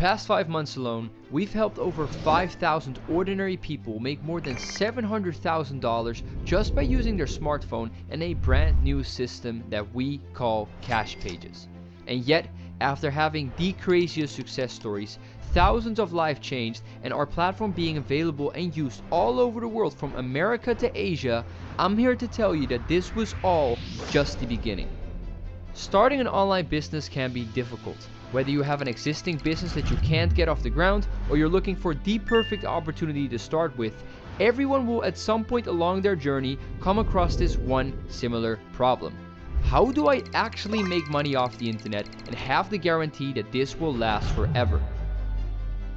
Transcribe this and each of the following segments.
past 5 months alone, we've helped over 5,000 ordinary people make more than $700,000 just by using their smartphone and a brand new system that we call Cashpages. And yet, after having the craziest success stories, thousands of lives changed, and our platform being available and used all over the world from America to Asia, I'm here to tell you that this was all just the beginning. Starting an online business can be difficult. Whether you have an existing business that you can't get off the ground, or you're looking for the perfect opportunity to start with, everyone will at some point along their journey come across this one similar problem. How do I actually make money off the internet and have the guarantee that this will last forever?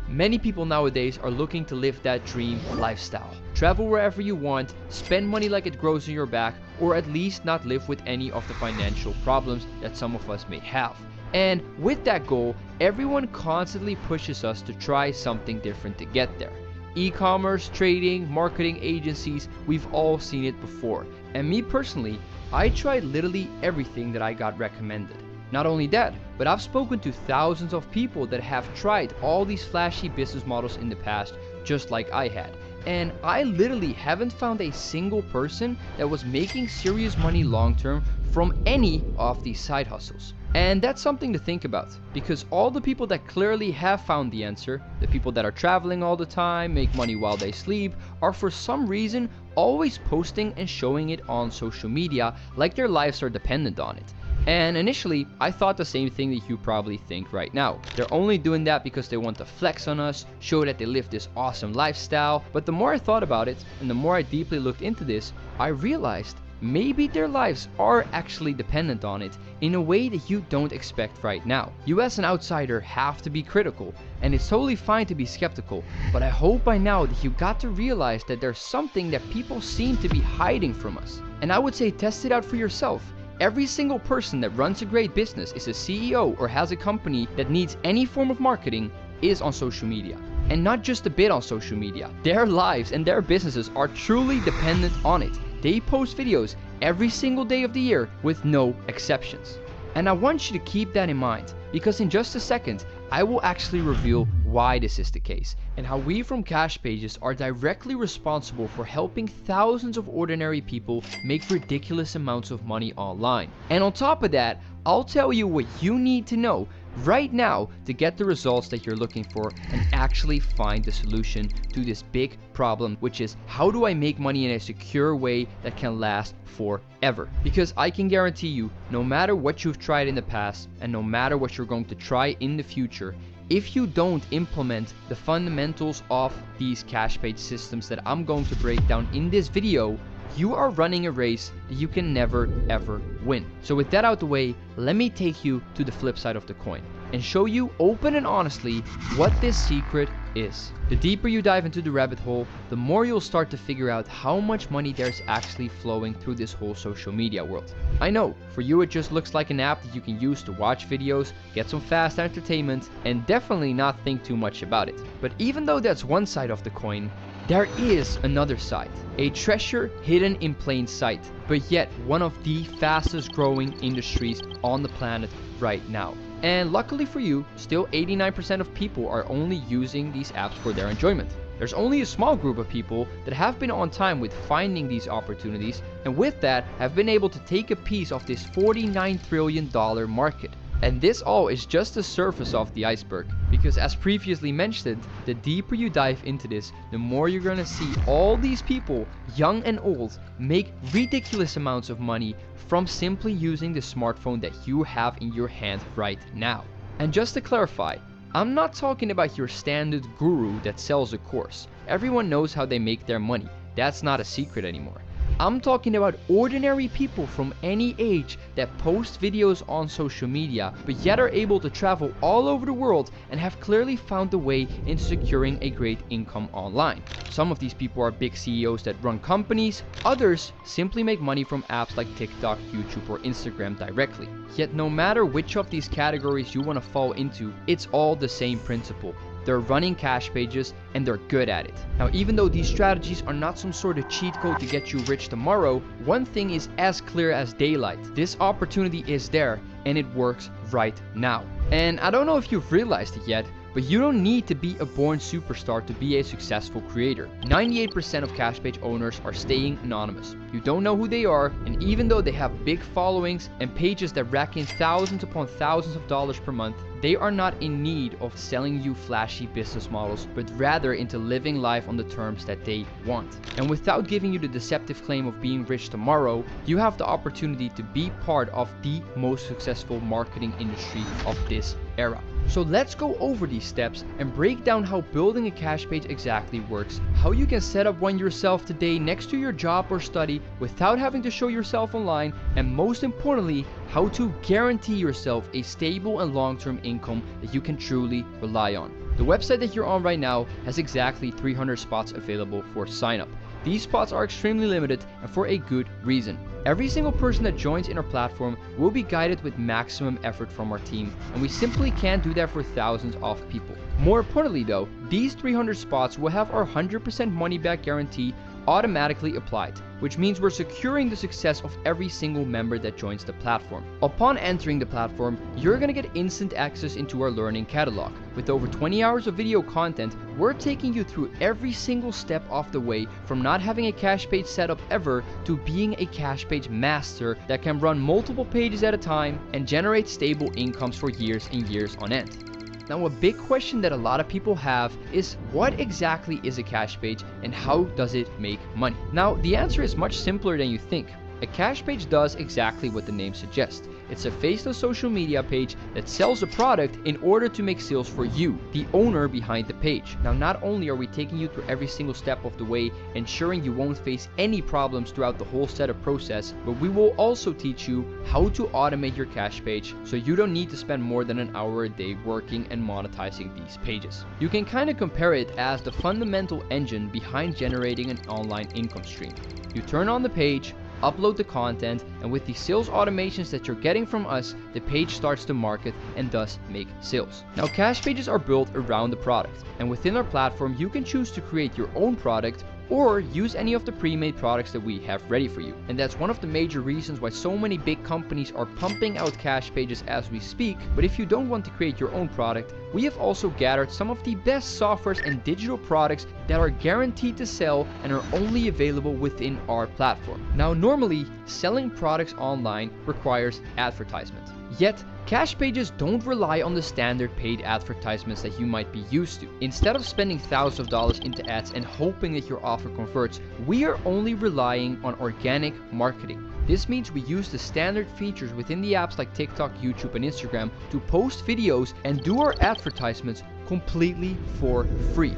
Many people nowadays are looking to live that dream lifestyle. Travel wherever you want, spend money like it grows on your back, or at least not live with any of the financial problems that some of us may have. And with that goal, everyone constantly pushes us to try something different to get there. E-commerce, trading, marketing agencies, we've all seen it before. And me personally, I tried literally everything that I got recommended. Not only that, but I've spoken to thousands of people that have tried all these flashy business models in the past, just like I had. And I literally haven't found a single person that was making serious money long term from any of these side hustles. And that's something to think about, because all the people that clearly have found the answer, the people that are traveling all the time, make money while they sleep, are for some reason always posting and showing it on social media like their lives are dependent on it. And initially, I thought the same thing that you probably think right now. They're only doing that because they want to flex on us, show that they live this awesome lifestyle. But the more I thought about it, and the more I deeply looked into this, I realized maybe their lives are actually dependent on it in a way that you don't expect right now. You as an outsider have to be critical, and it's totally fine to be skeptical, but I hope by now that you got to realize that there's something that people seem to be hiding from us. And I would say test it out for yourself. Every single person that runs a great business, is a CEO, or has a company that needs any form of marketing is on social media. And not just a bit on social media. Their lives and their businesses are truly dependent on it. They post videos every single day of the year with no exceptions. And I want you to keep that in mind, because in just a second, I will actually reveal why this is the case, and how we from Cashpages are directly responsible for helping thousands of ordinary people make ridiculous amounts of money online. And on top of that, I'll tell you what you need to know right now to get the results that you're looking for and actually find the solution to this big problem, which is how do I make money in a secure way that can last forever? Because I can guarantee you, no matter what you've tried in the past and no matter what you're going to try in the future, if you don't implement the fundamentals of these Cashpage systems that I'm going to break down in this video, you are running a race that you can never ever win. So with that out the way, let me take you to the flip side of the coin and show you open and honestly what this secret is. The deeper you dive into the rabbit hole, the more you'll start to figure out how much money there's actually flowing through this whole social media world. I know, for you it just looks like an app that you can use to watch videos, get some fast entertainment, and definitely not think too much about it. But even though that's one side of the coin, there is another side, a treasure hidden in plain sight, but yet one of the fastest growing industries on the planet right now. And luckily for you, still 89% of people are only using these apps for their enjoyment. There's only a small group of people that have been on time with finding these opportunities, and with that have been able to take a piece of this $49 trillion market. And this all is just the surface of the iceberg, because as previously mentioned, the deeper you dive into this, the more you're gonna see all these people, young and old, make ridiculous amounts of money from simply using the smartphone that you have in your hand right now. And just to clarify, I'm not talking about your standard guru that sells a course. Everyone knows how they make their money. That's not a secret anymore. I'm talking about ordinary people from any age that post videos on social media, but yet are able to travel all over the world and have clearly found a way into securing a great income online. Some of these people are big CEOs that run companies, others simply make money from apps like TikTok, YouTube, or Instagram directly. Yet no matter which of these categories you want to fall into, it's all the same principle. They're running Cashpages and they're good at it. Now, even though these strategies are not some sort of cheat code to get you rich tomorrow, one thing is as clear as daylight. This opportunity is there and it works right now. And I don't know if you've realized it yet, But you don't need to be a born superstar to be a successful creator. 98% of CashPage owners are staying anonymous. You don't know who they are, and even though they have big followings and pages that rack in thousands upon thousands of dollars per month, they are not in need of selling you flashy business models, but rather into living life on the terms that they want. And without giving you the deceptive claim of being rich tomorrow, you have the opportunity to be part of the most successful marketing industry of this era. So let's go over these steps and break down how building a cash page exactly works, how you can set up one yourself today next to your job or study without having to show yourself online, and most importantly, how to guarantee yourself a stable and long-term income that you can truly rely on. The website that you're on right now has exactly 300 spots available for sign up. These spots are extremely limited and for a good reason. Every single person that joins in our platform will be guided with maximum effort from our team, and we simply can't do that for thousands of people. More importantly though, these 300 spots will have our 100% money back guarantee automatically applied, which means we're securing the success of every single member that joins the platform. Upon entering the platform, you're gonna get instant access into our learning catalog. With over 20 hours of video content, we're taking you through every single step of the way, from not having a cash page set up ever to being a cash page master that can run multiple pages at a time and generate stable incomes for years and years on end. Now, a big question that a lot of people have is, what exactly is a cash page and how does it make money? Now, the answer is much simpler than you think. A cash page does exactly what the name suggests. It's a faceless social media page that sells a product in order to make sales for you, the owner behind the page. Now, not only are we taking you through every single step of the way, ensuring you won't face any problems throughout the whole setup process, but we will also teach you how to automate your cash page so you don't need to spend more than an hour a day working and monetizing these pages. You can kind of compare it as the fundamental engine behind generating an online income stream. You turn on the page, upload the content, and with the sales automations that you're getting from us, the page starts to market and thus make sales. Now, cash pages are built around the product, and within our platform, you can choose to create your own product or use any of the pre-made products that we have ready for you. And that's one of the major reasons why so many big companies are pumping out cash pages as we speak. But if you don't want to create your own product, we have also gathered some of the best softwares and digital products that are guaranteed to sell and are only available within our platform. Now, normally, selling products online requires advertisement. Yet, cash pages don't rely on the standard paid advertisements that you might be used to. Instead of spending thousands of dollars into ads and hoping that your offer converts, we are only relying on organic marketing. This means we use the standard features within the apps like TikTok, YouTube, and Instagram to post videos and do our advertisements completely for free.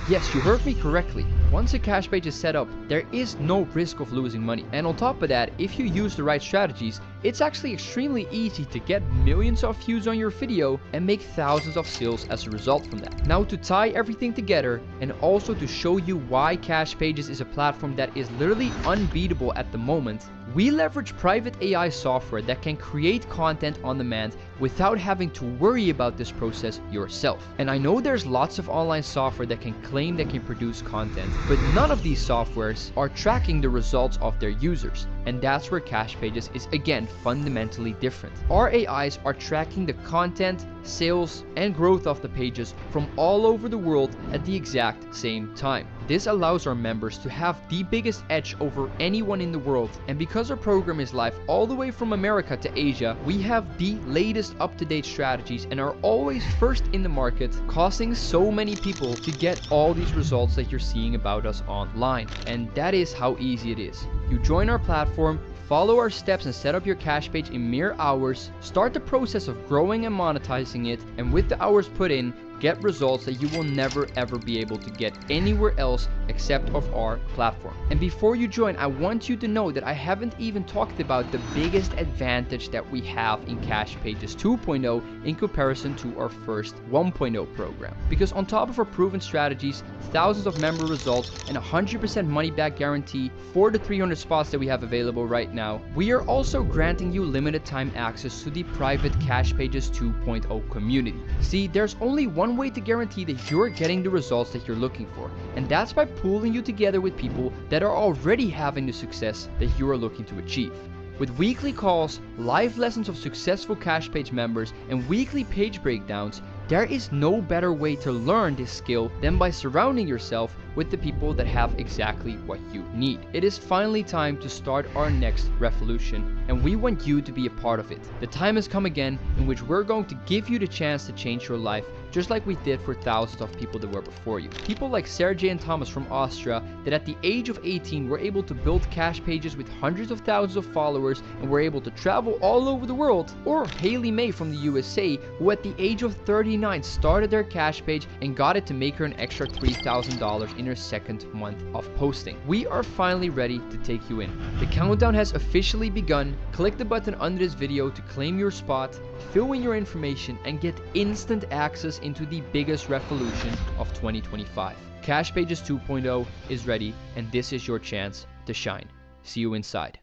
Yes, you heard me correctly. Once a cash page is set up, there is no risk of losing money. And on top of that, if you use the right strategies, it's actually extremely easy to get millions of views on your video and make thousands of sales as a result from that. Now, to tie everything together and also to show you why CashPages is a platform that is literally unbeatable at the moment, we leverage private AI software that can create content on demand without having to worry about this process yourself. And I know there's lots of online software that can claim they can produce content, but none of these softwares are tracking the results of their users. And that's where CashPages is again fundamentally different. Our AIs are tracking the content, sales, and growth of the pages from all over the world at the exact same time. This allows our members to have the biggest edge over anyone in the world, and because our program is live all the way from America to Asia, we have the latest up-to-date strategies and are always first in the market, causing so many people to get all these results that you're seeing about us online. And that is how easy it is. You join our platform, follow our steps and set up your cash page in mere hours, start the process of growing and monetizing it, and with the hours put in, get results that you will never ever be able to get anywhere else except of our platform. And before you join, I want you to know that I haven't even talked about the biggest advantage that we have in CashPages 2.0 in comparison to our first 1.0 program. Because on top of our proven strategies, thousands of member results, and 100% money back guarantee for the 300 spots that we have available right now, we are also granting you limited time access to the private CashPages 2.0 community. See, there's only one way to guarantee that you're getting the results that you're looking for, and that's by pooling you together with people that are already having the success that you are looking to achieve. With weekly calls, live lessons of successful CashPage members, and weekly page breakdowns, There is no better way to learn this skill than by surrounding yourself with the people that have exactly what you need. It is finally time to start our next revolution, and we want you to be a part of it. The time has come again in which we're going to give you the chance to change your life, just like we did for thousands of people that were before you. People like Sergey and Thomas from Austria that at the age of 18 were able to build Cashpages with hundreds of thousands of followers and were able to travel all over the world. Or Haley May from the USA, who at the age of 39 started their Cashpage and got it to make her an extra $3,000 in her second month of posting. We are finally ready to take you in. The countdown has officially begun. Click the button under this video to claim your spot, fill in your information, and get instant access into the biggest revolution of 2025. Cashpages 2.0 is ready, and this is your chance to shine. See you inside.